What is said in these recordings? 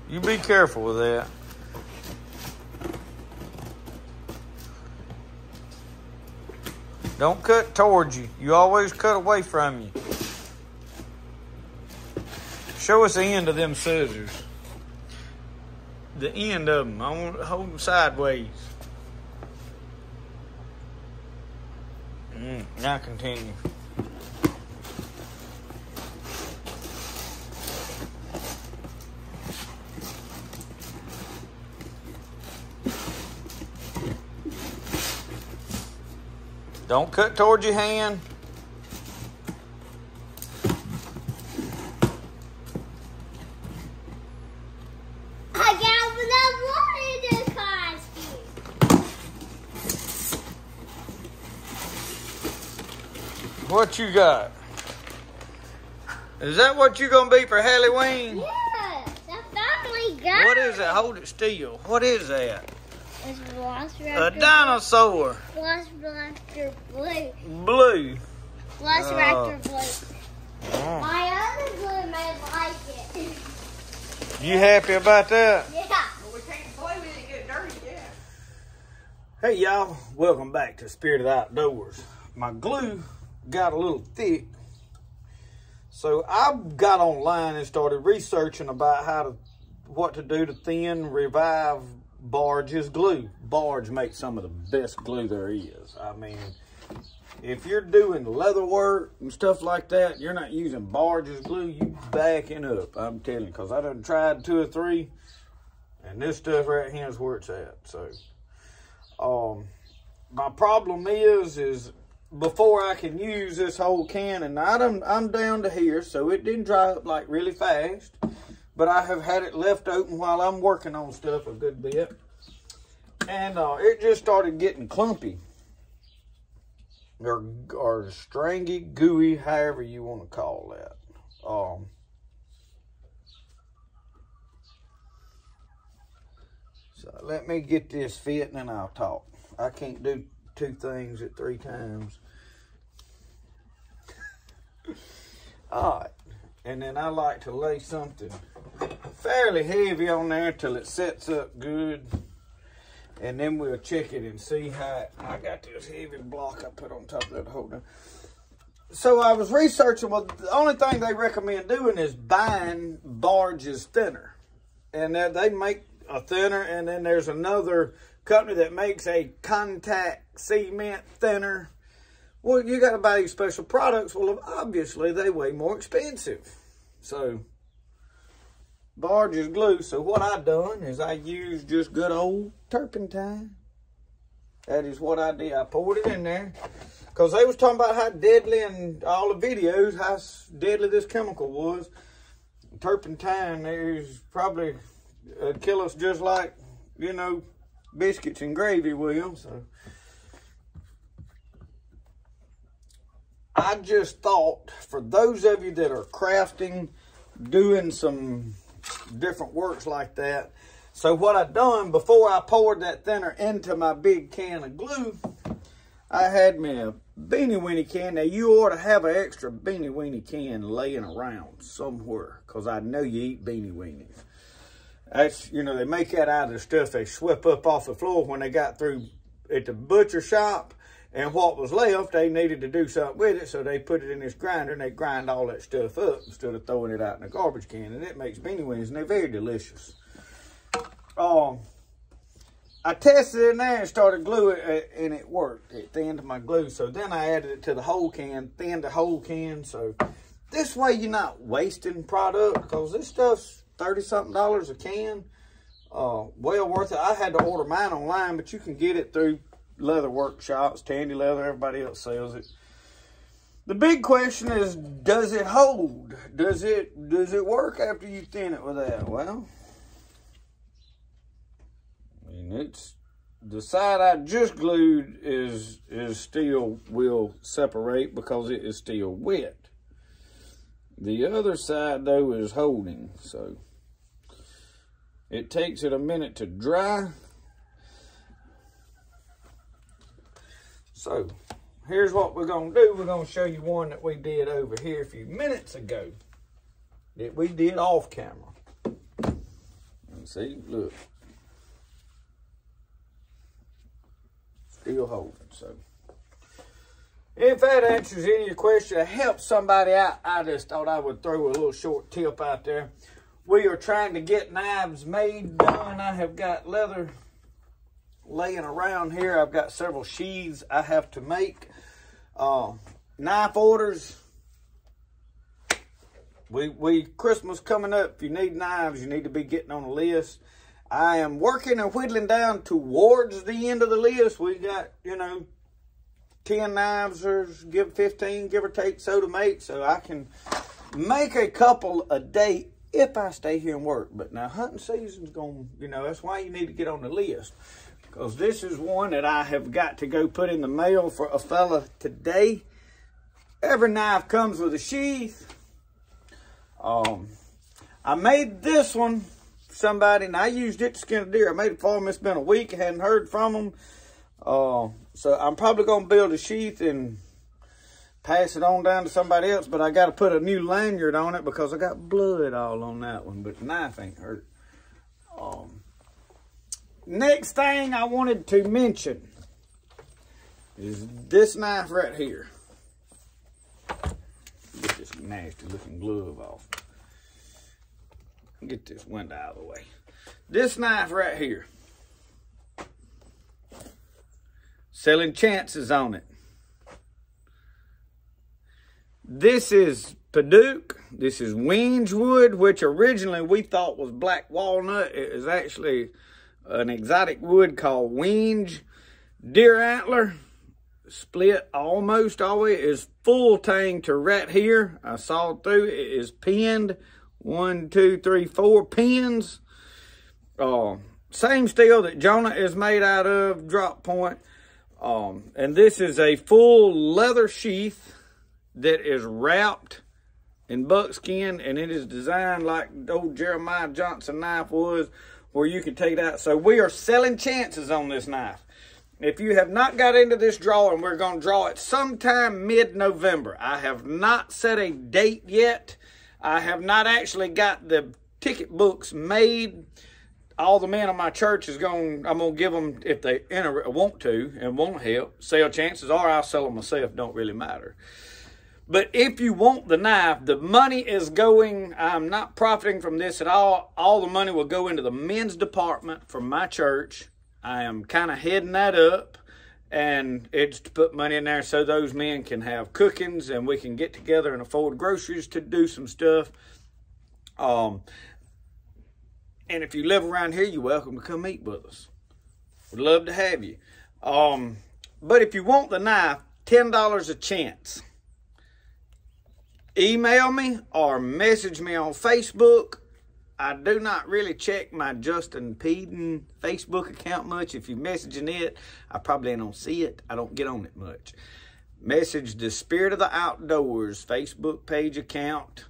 You be careful with that. Don't cut towards you. You always cut away from you. Show us the end of them scissors. The end of them. I want to hold them sideways. Now continue. Don't cut towards your hand. I got the costume. What you got? Is that what you gonna be for Halloween? Yes, I finally got it. What is it? Hold it still. What is that? It's A dinosaur. Velociraptor blue. Blue. Velociraptor blue. My other blue may like it. You happy about that? Yeah. Well, we can't play with it and get dirty yet. Hey y'all, welcome back to Spirit of the Outdoors. My glue got a little thick, so I got online and started researching about what to do to thin, revive Barges glue. Barge makes some of the best glue there is. I mean, if you're doing leather work and stuff like that, you're not using Barges glue, you backing up. I'm telling you, because I done tried 2 or 3, and this stuff right here is where it's at. So, my problem is before I can use this whole can, and I'm down to here, so it didn't dry up like really fast. But I have had it left open while I'm working on stuff a good bit. And it just started getting clumpy. Or stringy, gooey, however you want to call that. So let me get this fit and then I'll talk. I can't do 2 things at 3 times. All right. And then I like to lay something fairly heavy on there till it sets up good. And then we'll check it and see how I got this heavy block I put on top of that holder. So I was researching, well, the only thing they recommend doing is buying Barges thinner. And they make a thinner, and then there's another company that makes a contact cement thinner. Well, you got to buy these special products. Well, obviously, they way more expensive. So, Barges glue. So, what I done is I used just good old turpentine. That is what I did. I poured it in there. Because they was talking about how deadly in all the videos, how deadly this chemical was. Turpentine is probably kill us just like, you know, biscuits and gravy will. So, I just thought, for those of you that are crafting, doing some different works like that, so what I done, before I poured that thinner into my big can of glue, I had me a beanie weenie can. Now, you ought to have an extra beanie weenie can laying around somewhere, because I know you eat beanie weenies. That's, you know, they make that out of the stuff they swept up off the floor when they got through at the butcher shop. And what was left, they needed to do something with it, so they put it in this grinder, and they grind all that stuff up instead of throwing it out in a garbage can. And it makes beanie weenies, and they're very delicious. I tested it in there and started gluing it, and it worked. It thinned my glue. So then I added it to the whole can, thinned the whole can. So this way you're not wasting product, because this stuff's $30-something a can. Well worth it. I had to order mine online, but you can get it through leather workshops, Tandy Leather, everybody else sells it. The big question is, does it hold? Does it work after you thin it with that? Well, I mean, it's the side I just glued is still will separate because it is still wet. The other side though is holding, so it takes it a minute to dry. So, here's what we're going to do. We're going to show you one that we did over here a few minutes ago. That we did off camera. See, look. Still holding, so. If that answers any of your questions, it helps somebody out, I just thought I would throw a little short tip out there. We are trying to get knives made, done. I have got leather laying around here. I've got several sheaths I have to make. Knife orders. Christmas coming up. If you need knives, you need to be getting on the list. I am working and whittling down towards the end of the list. We got, 10 knives or 15, give or take, so to make. So I can make a couple a day if I stay here and work. But now hunting season's going, that's why you need to get on the list. Because this is one that I have got to go put in the mail for a fella today. Every knife comes with a sheath. I made this one for somebody, and I used it to skin a deer. I made it for him. It's been a week. I hadn't heard from him. So I'm probably going to build a sheath and pass it on down to somebody else. But I got to put a new lanyard on it because I got blood all on that one. But the knife ain't hurt. Next thing I wanted to mention is this knife right here. Get this nasty looking glove off. Get this window out of the way. This knife right here. Selling chances on it. This is Paduke. This is Wenge wood, which originally we thought was black walnut. It is actually an exotic wood called Wenge. Deer antler. Split almost all the way. It is full tang to right here. I saw it through. It is pinned. 1, 2, 3, 4 pins. Same steel that Jonah is made out of, drop point. And this is a full leather sheath that is wrapped in buckskin, and it is designed like the old Jeremiah Johnson knife was, where you can take it out. So we are selling chances on this knife. If you have not got into this drawing, we're going to draw it sometime mid-November. I have not set a date yet. I have not actually got the ticket books made. All the men of my church I'm going to give them, if they want to and want to help, sell chances, or I'll sell them myself. Don't really matter. But if you want the knife, the money is going, I'm not profiting from this at all. All the money will go into the men's department from my church. I am kind of heading that up, and it's to put money in there so those men can have cookings and we can get together and afford groceries to do some stuff. And if you live around here, you're welcome to come eat with us. We'd love to have you. But if you want the knife, $10 a chance. Email me or message me on Facebook. I do not really check my Justtinpeden Facebook account much. If you're messaging it, I probably don't see it. I don't get on it much. Message the Spirit of the Outdoors Facebook page account.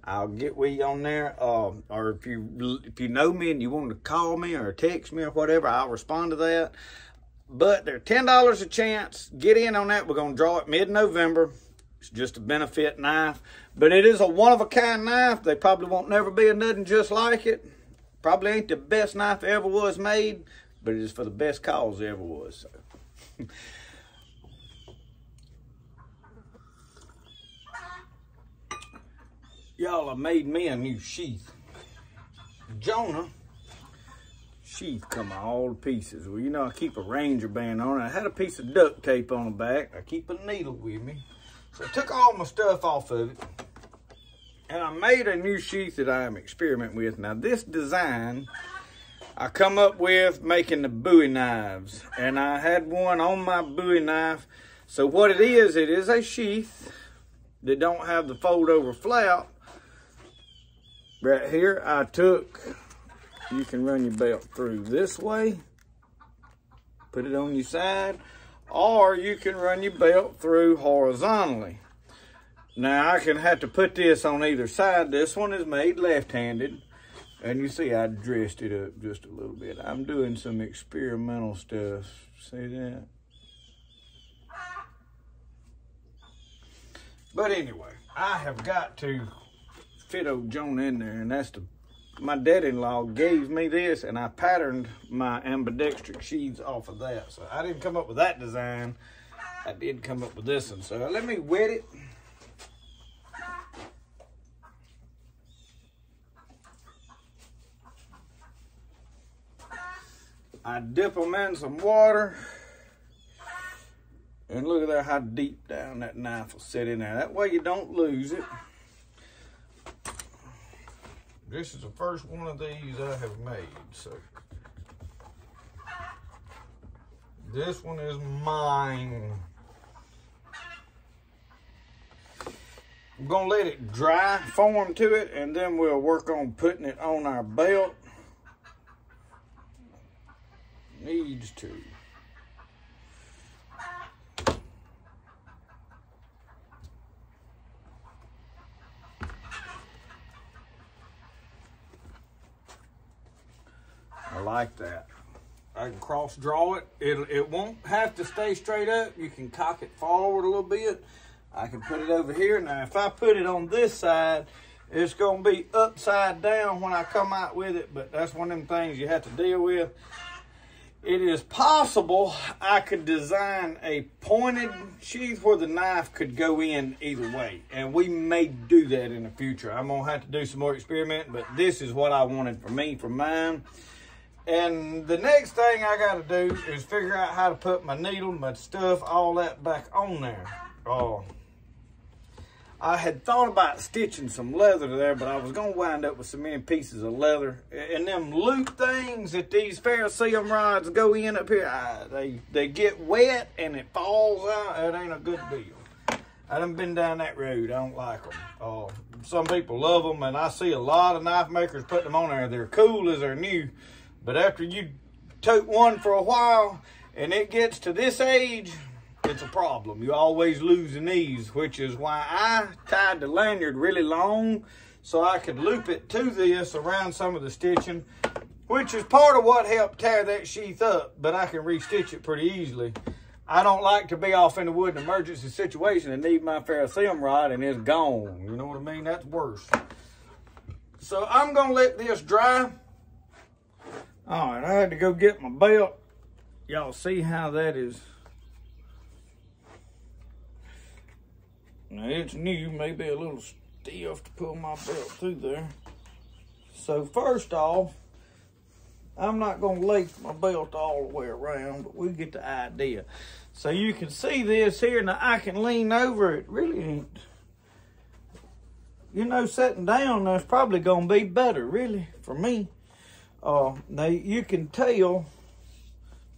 I'll get with you on there. Or if you know me and you want to call me or text me or whatever, I'll respond to that. But they're $10 a chance. Get in on that. We're going to draw it mid-November. It's just a benefit knife. But it is a one-of-a-kind knife. They probably won't never be nothing just like it. Probably ain't the best knife that ever was made, but it is for the best cause there ever was. So. Y'all have made me a new sheath. Jonah, sheath come all to pieces. Well, you know, I keep a Ranger band on it. I had a piece of duct tape on the back. I keep a needle with me. So I took all my stuff off of it, and I made a new sheath that I am experimenting with. Now, this design I come up with making the Bowie knives, and I had one on my Bowie knife. So what it is a sheath that don't have the fold over flap. Right here, I took, you can run your belt through this way, put it on your side, or you can run your belt through horizontally. Now, I can have to put this on either side. This one is made left-handed, and you see I dressed it up just a little bit. I'm doing some experimental stuff. See that? But anyway, I have got to fit old Jonah in there, and that's the my dad-in-law gave me this, and I patterned my ambidextrous sheaths off of that. So I didn't come up with that design. I did come up with this one. So let me wet it. I dip them in some water. And look at there how deep down that knife will sit in there. That way you don't lose it. This is the first one of these I have made, so. This one is mine. I'm gonna let it dry, form to it, and then we'll work on putting it on our belt. Needs to. I like that. I can cross draw it. It won't have to stay straight up. You can cock it forward a little bit. I can put it over here. Now, if I put it on this side, it's going to be upside down when I come out with it, but that's one of them things you have to deal with. It is possible I could design a pointed sheath where the knife could go in either way, and we may do that in the future. I'm going to have to do some more experimenting, but this is what I wanted for me, for mine. And the next thing I got to do is figure out how to put my needle, my stuff, all that back on there. I had thought about stitching some leather there, but I was going to wind up with so many pieces of leather. And them loop things that these ferrocerium rods go in up here, they get wet and it falls out. It ain't a good deal. I done been down that road. I don't like them. Some people love them, and I see a lot of knife makers putting them on there. They're cool as they're new. But after you tote one for a while and it gets to this age, it's a problem. You always losing these, which is why I tied the lanyard really long so I could loop it to this around some of the stitching, which is part of what helped tear that sheath up, but I can restitch it pretty easily. I don't like to be off in the wood in an emergency situation and need my ferrocerium rod and it's gone. You know what I mean? That's worse. So I'm going to let this dry. All right, I had to go get my belt. Y'all see how that is. Now it's new, maybe a little stiff to pull my belt through there. So first off, I'm not gonna lace my belt all the way around, but we get the idea. So you can see this here, now I can lean over it. Really ain't, you know, sitting down, that's probably gonna be better, really, for me. Now you can tell,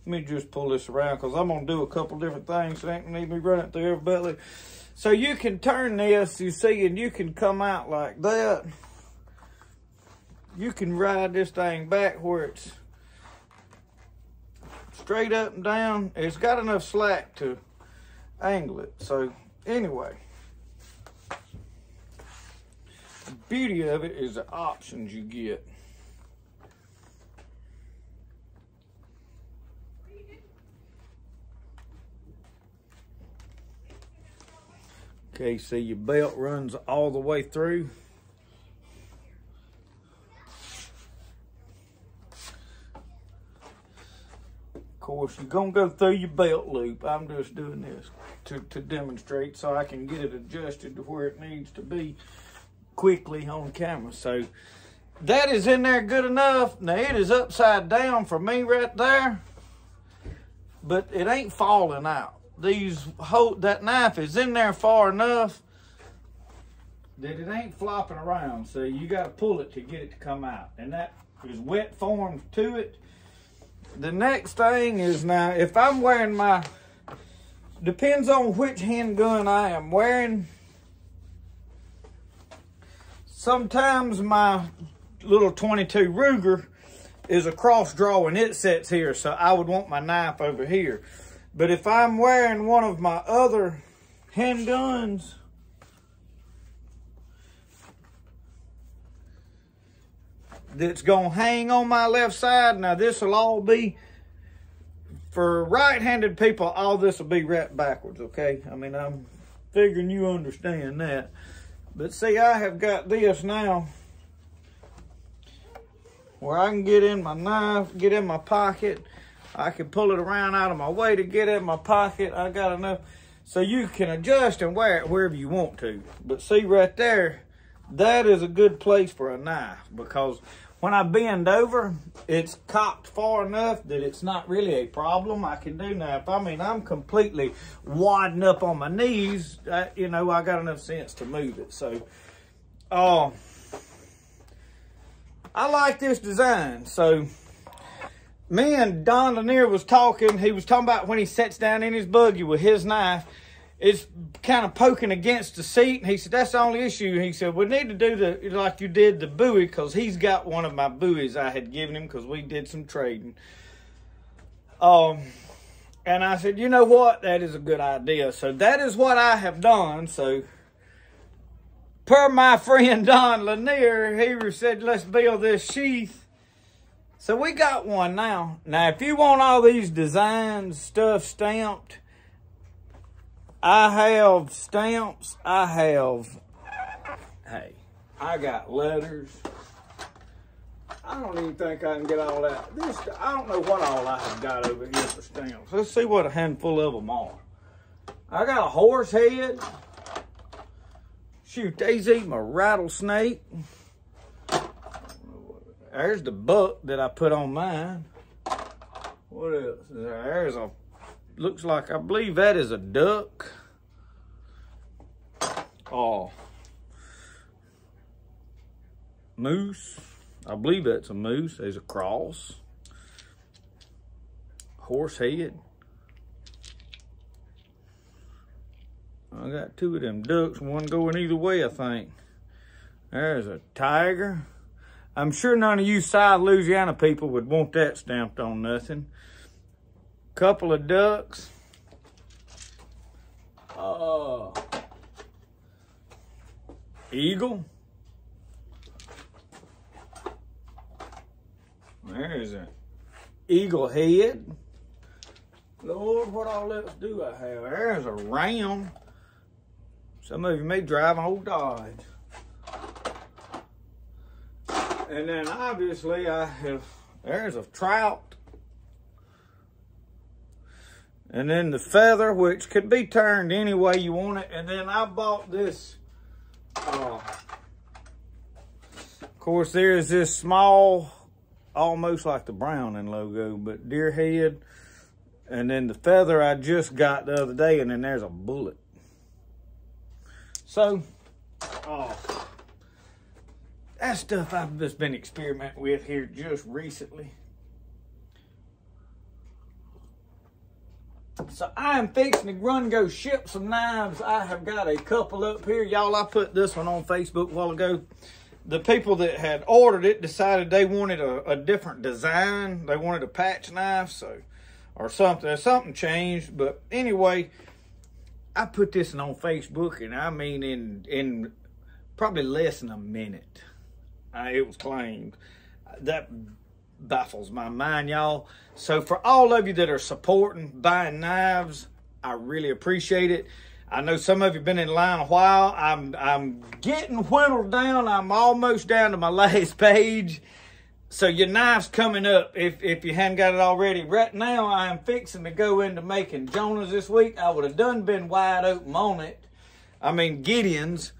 let me just pull this around because I'm going to do a couple different things. So I ain't need me running through every belly. So you can turn this, you see, and you can come out like that. You can ride this thing back where it's straight up and down. It's got enough slack to angle it. So anyway, the beauty of it is the options you get. Okay, see your belt runs all the way through. Of course, you're gonna go through your belt loop. I'm just doing this to demonstrate so I can get it adjusted to where it needs to be quickly on camera. So that is in there good enough. Now it is upside down for me right there, but it ain't falling out. That knife is in there far enough that it ain't flopping around. So you got to pull it to get it to come out. And that is wet formed to it. The next thing is, now if I'm wearing my, depends on which handgun I am wearing. Sometimes my little 22 Ruger is a cross draw and it sits here. So I would want my knife over here. But if I'm wearing one of my other handguns, that's gonna hang on my left side, now this will all be, for right-handed people, all this will be right backwards, okay? I mean, I'm figuring you understand that. But see, I have got this now. where I can get in my knife, get in my pocket. I can pull it around out of my way to get in my pocket. I got enough. So you can adjust and wear it wherever you want to. But see right there, that is a good place for a knife, because when I bend over, it's cocked far enough that it's not really a problem. I can do now. If I'm completely wadding up on my knees, you know, I got enough sense to move it. So, I like this design. So, me and Don Lanier was talking. He was talking about when he sits down in his buggy with his knife, it's kind of poking against the seat. And he said, that's the only issue. He said, we need to do like you did the buoy, because he's got one of my buoys I had given him because we did some trading. And I said, you know what? That is a good idea. So that is what I have done. So per my friend Don Lanier, he said, let's build this sheath. So we got one now. Now, if you want all these designs, stuff stamped, I have stamps. I got letters. I don't even think I can get all that. I don't know what all I have got over here for stamps. Let's see what a handful of them are. I got a horse head. Shoot, they's eating a rattlesnake. There's the buck that I put on mine. What else? There's a, looks like, I believe that is a duck. Oh. Moose. I believe that's a moose. There's a cross. Horse head. I got two of them ducks, one going either way, I think. There's a tiger. I'm sure none of you South Louisiana people would want that stamped on nothing. Couple of ducks. Eagle. There's an eagle head. Lord, what all else do I have? There's a ram. Some of you may drive an old Dodge. And then obviously there's a trout. And then the feather, which could be turned any way you want it. And then I bought this, of course, there's this small, almost like the Browning logo, but deer head. And then the feather I just got the other day, and then there's a bullet. So, that's stuff I've just been experimenting with here just recently. So I am fixing to run and go ship some knives. I have got a couple up here. Y'all, I put this one on Facebook a while ago. The people that had ordered it decided they wanted a different design. They wanted a patch knife, so, or something. Something changed, but anyway, I put this one on Facebook, and I mean in probably less than a minute, it was claimed. That baffles my mind, y'all. So for all of you that are supporting buying knives, I really appreciate it. I know some of you have been in line a while. I'm getting whittled down. I'm almost down to my last page. So your knife's coming up if you hadn't got it already. Right now, I am fixing to go into making Jonah's this week. I would have been wide open on it. I mean, Gideon's,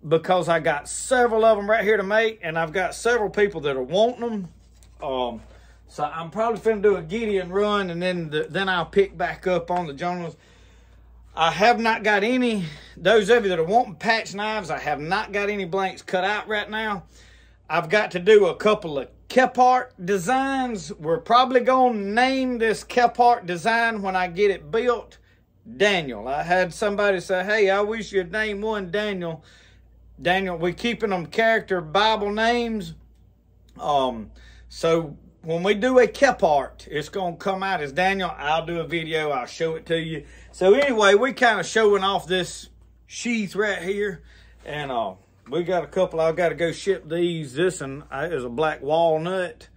because I got several of them right here to make, and I've got several people that are wanting them. So I'm probably finna do a Gideon run, and then I'll pick back up on the Jonah's. I have not got any, those of you that are wanting patch knives, I have not got any blanks cut out right now. I've got to do a couple of Kepart designs. We're probably going to name this Kepart design when I get it built Daniel. I had somebody say, hey, I wish you'd name one Daniel. Daniel, we're keeping them character Bible names. So when we do a Kepart, it's going to come out as Daniel. I'll do a video. I'll show it to you. So anyway, we kind of showing off this sheath right here. And we got a couple. I've got to go ship these. This one is a black walnut.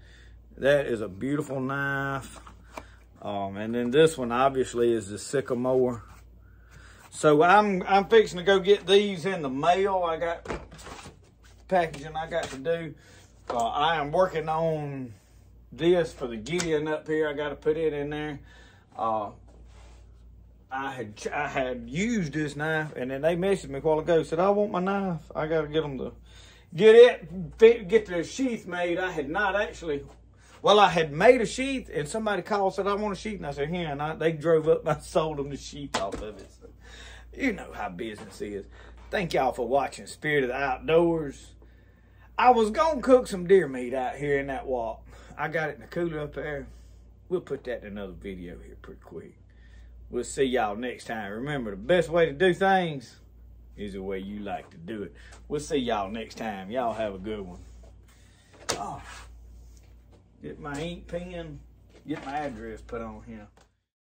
That is a beautiful knife. And then this one obviously is the sycamore. So I'm fixing to go get these in the mail. I got packaging I got to do. I am working on this for the Gideon up here. I got to put it in there. I had used this knife, and then they messaged me a while ago. Said I want my knife. I got to get them to get the sheath made. I had not actually. Well, I had made a sheath, and somebody called, said, I want a sheath. And I said, here. And they drove up and I sold them the sheath off of it. So, you know how business is. Thank y'all for watching Spirit of the Outdoors. I was going to cook some deer meat out here in that walk. I got it in the cooler up there. We'll put that in another video here pretty quick. We'll see y'all next time. Remember, the best way to do things is the way you like to do it. We'll see y'all next time. Y'all have a good one. Oh. Get my ink pen, get my address put on here.